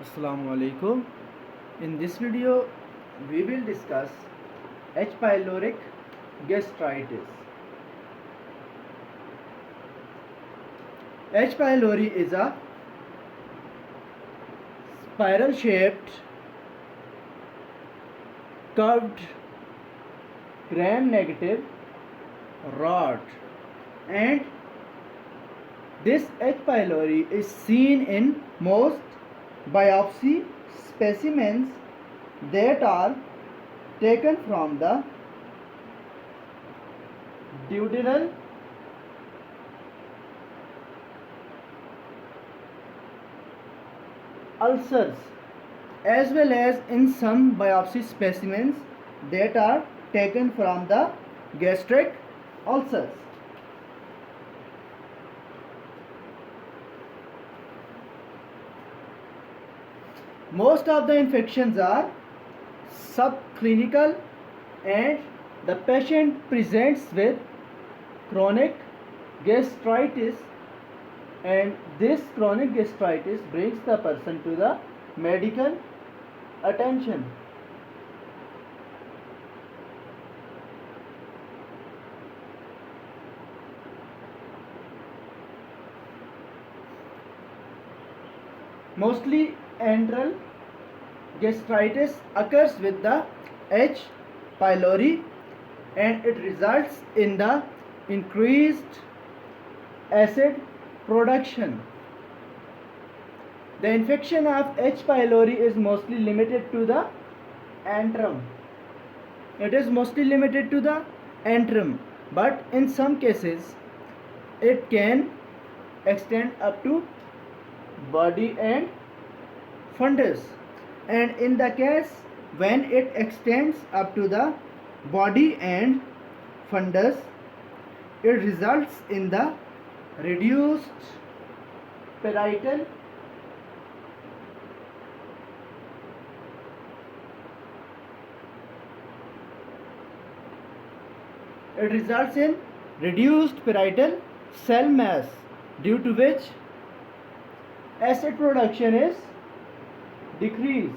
Assalamu alaikum. In this video, we will discuss H. pyloric gastritis. H. pylori is a spiral shaped, curved, gram negative rod, and this H. pylori is seen in most biopsy specimens that are taken from the duodenal ulcers, as well as in some biopsy specimens that are taken from the gastric ulcers. Most of the infections are subclinical and the patient presents with chronic gastritis, and this chronic gastritis brings the person to the medical attention. Mostly antral gastritis occurs with the H. pylori, and it results in the increased acid production. The infection of H. pylori is mostly limited to the antrum. It is mostly limited to the antrum, but in some cases it can extend up to body and fundus, and in the case when it extends up to the body and fundus, it results in the reduced parietal cell mass, due to which acid production is decreased.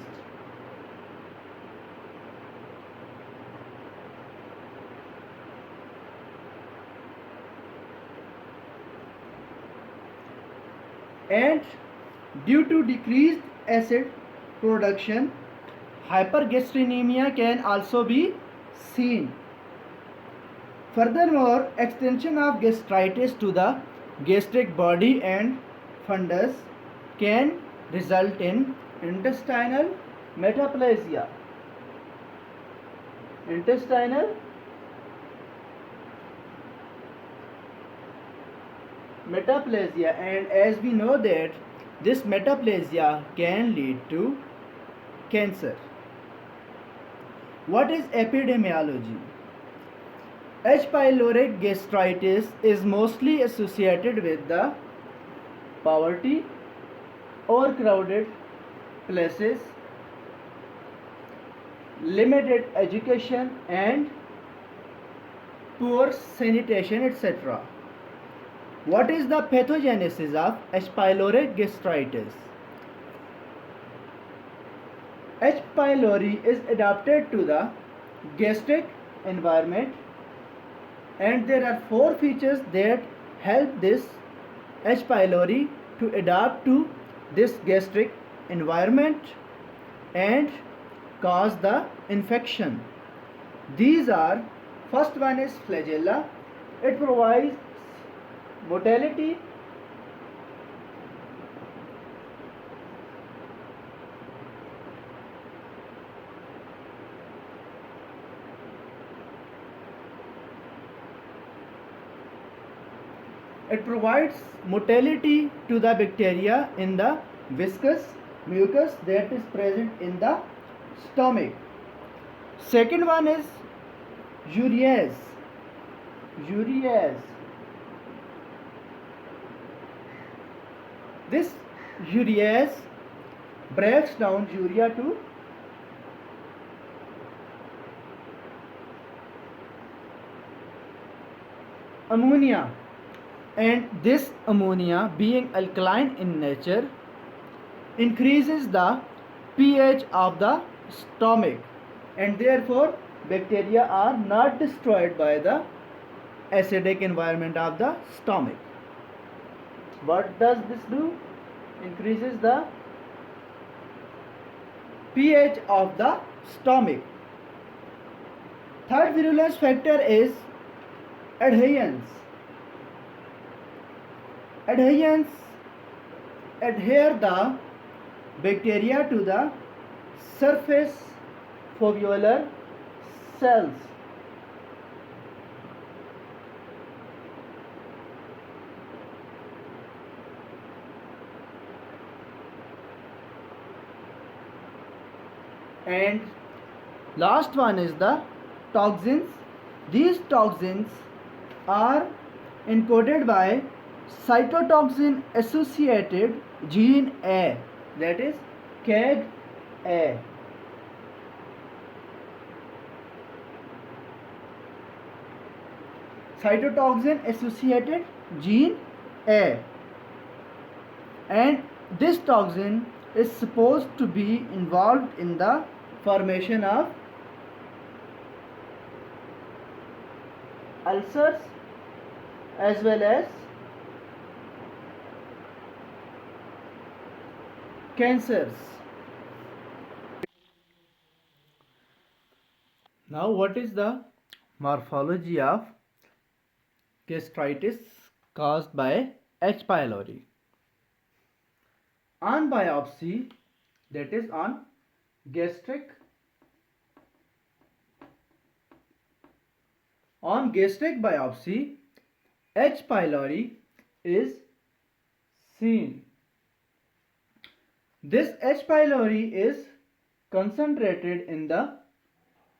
And due to decreased acid production, hypergastrinemia can also be seen. Furthermore, extension of gastritis to the gastric body and fundus can result in intestinal metaplasia. And as we know that this metaplasia can lead to cancer. What is epidemiology? H. pyloric gastritis is mostly associated with the poverty, overcrowded places, limited education, and poor sanitation, etc. What is the pathogenesis of H. pylori gastritis? H. pylori is adapted to the gastric environment, and there are 4 features that help this H. pylori to adapt to this gastric environment and cause the infection. These are: first one is flagella. It provides motility, to the bacteria in the viscous mucus that is present in the stomach. Second one is urease. This urease breaks down urea to ammonia, and this ammonia, being alkaline in nature, increases the pH of the stomach, and therefore bacteria are not destroyed by the acidic environment of the stomach. What does this do? Increases the pH of the stomach. Third virulence factor is adherence. Adherence adhere the bacteria to the surface foveolar cells. And last one is the toxins. These toxins are encoded by cytotoxin associated gene A, that is CAG-A. Cytotoxin associated gene A, and this toxin is supposed to be involved in the formation of ulcers as well as cancers. Now, what is the morphology of gastritis caused by H. pylori? On biopsy, that is on gastric biopsy, H. pylori is seen. This H. pylori is concentrated in the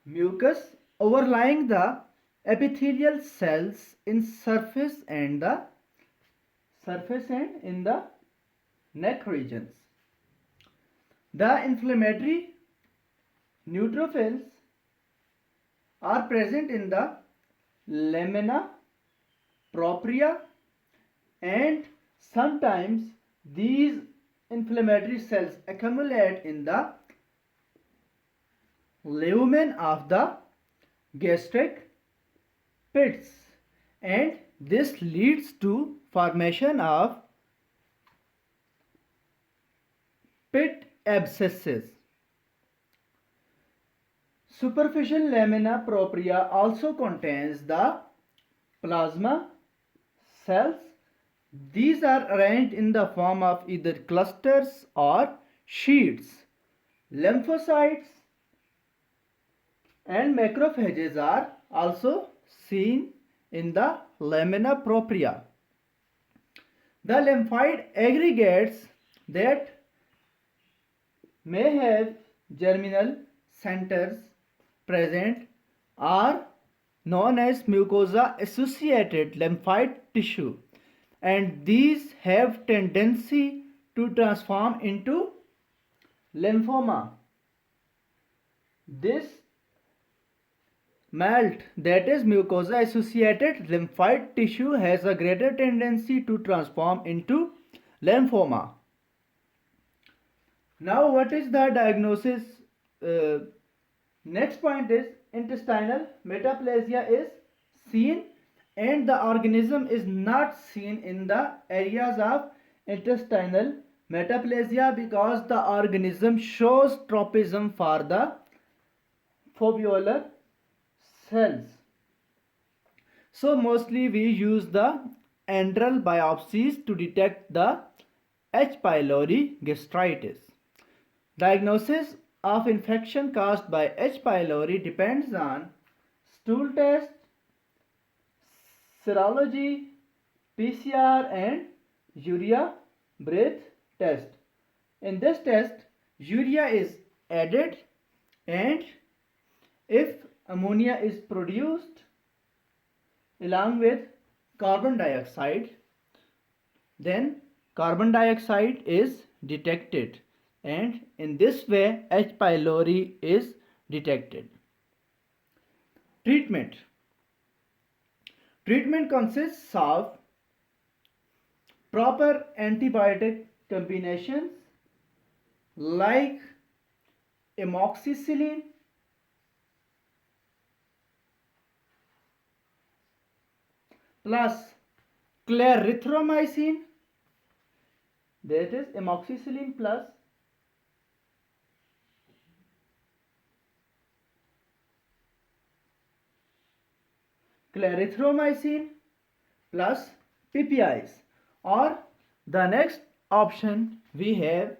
mucus overlying the epithelial cells in surface and in the neck regions. The inflammatory neutrophils are present in the lamina propria, and sometimes these inflammatory cells accumulate in the lumen of the gastric pits, and this leads to formation of pit abscesses. Superficial lamina propria also contains the plasma cells. These are arranged in the form of either clusters or sheets. Lymphocytes and macrophages are also seen in the lamina propria. The lymphoid aggregates that may have germinal centers present are known as mucosa associated lymphoid tissue, and these have tendency to transform into lymphoma. This MALT, that is mucosa associated lymphoid tissue, has a greater tendency to transform into lymphoma. Now, what is the diagnosis? Next point is intestinal metaplasia is seen, and the organism is not seen in the areas of intestinal metaplasia because the organism shows tropism for the foveolar cells. So mostly we use the antral biopsies to detect the H. pylori gastritis. Diagnosis of infection caused by H. pylori depends on stool test, serology, PCR, and urea breath test. In this test, urea is added, and if ammonia is produced along with carbon dioxide, then carbon dioxide is detected, and in this way H. pylori is detected. Treatment consists of proper antibiotic combinations, like amoxicillin, plus clarithromycin, that is amoxicillin plus clarithromycin plus PPIs, or the next option we have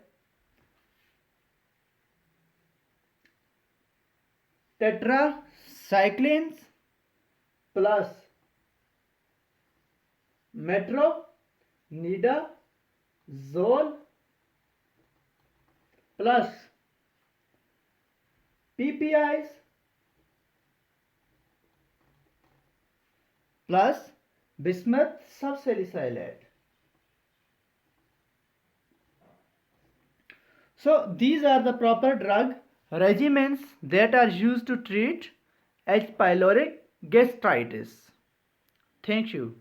tetracyclines plus metronidazole plus PPIs plus bismuth subsalicylate. So these are the proper drug regimens that are used to treat H. pylori gastritis. Thank you.